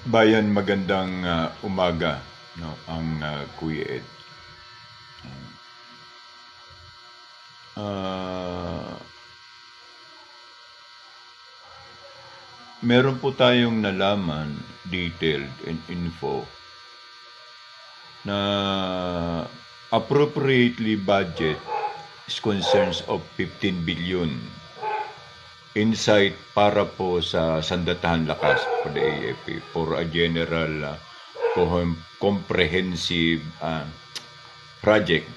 Bayan, magandang umaga, no, ang Kuya Ed. Meron po tayong nalaman, detailed and info, na appropriately budget is concerns of 15 billion insight para po sa Sandatahan Lakas for the AFP for a general comprehensive project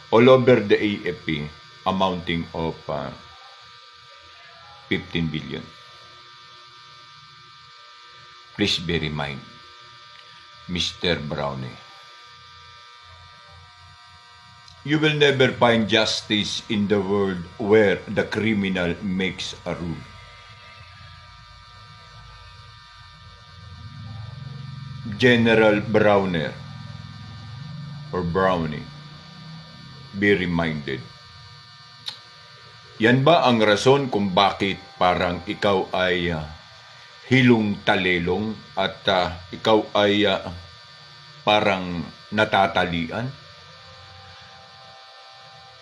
all over the AFP amounting of 15 billion. Please bear in mind, Mr. Brownie, you will never find justice in the world where the criminal makes a rule. General Browner or Brownie, be reminded. Yan ba ang rason kung bakit parang ikaw ay hilong talelong at ikaw ay parang natatalian?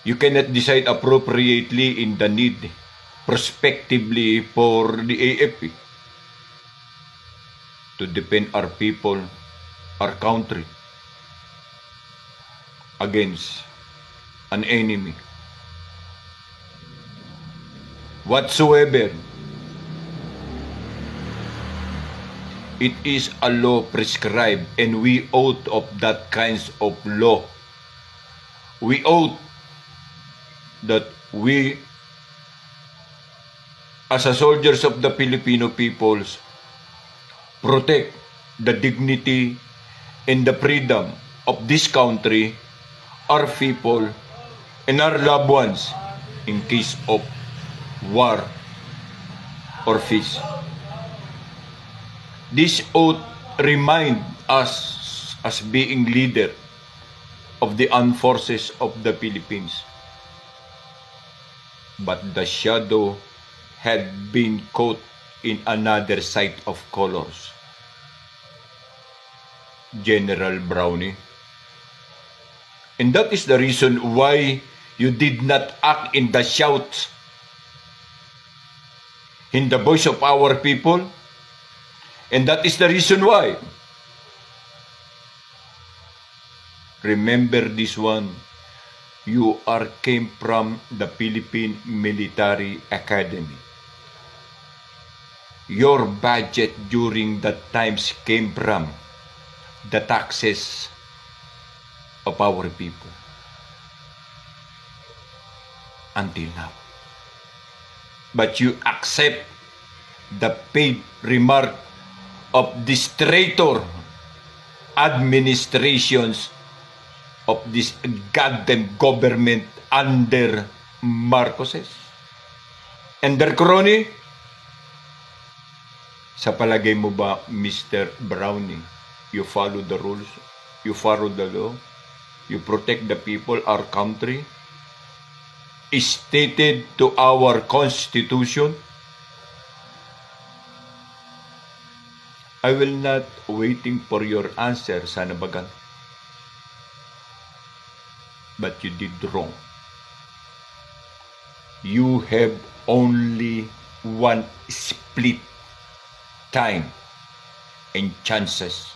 You cannot decide appropriately in the need prospectively for the AFP to defend our people, our country against an enemy. Whatsoever, it is a law prescribed and we oath of that kinds of law. We oath that we, as a soldiers of the Filipino peoples, protect the dignity and the freedom of this country, our people, and our loved ones in case of war or peace. This oath reminds us as being leader of the armed forces of the Philippines. But the shadow had been caught in another side of colors. General Brownie. And that is the reason why you did not act in the shouts, in the voice of our people. And that is the reason why. Remember this one. You came from the Philippine Military Academy. Your budget during that times came from the taxes of our people. Until now. But you accept the paid remark of this traitor administrations of this goddamn government under Marcoses and their crony? Sa palagay mo ba, Mr. Brownie, you follow the rules, you follow the law, you protect the people, our country, is stated to our Constitution? I will not waiting for your answer, Sana Bagan. But you did wrong. You have only one split time and chances.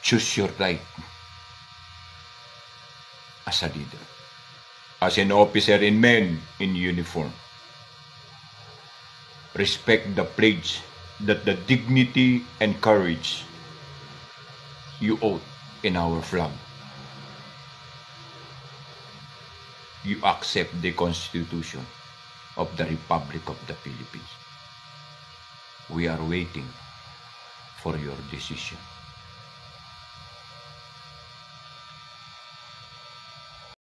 Choose your right as a leader, as an officer and men in uniform. Respect the pledge that the dignity and courage you owe in our flag. You accept the Constitution of the Republic of the Philippines. We are waiting for your decision.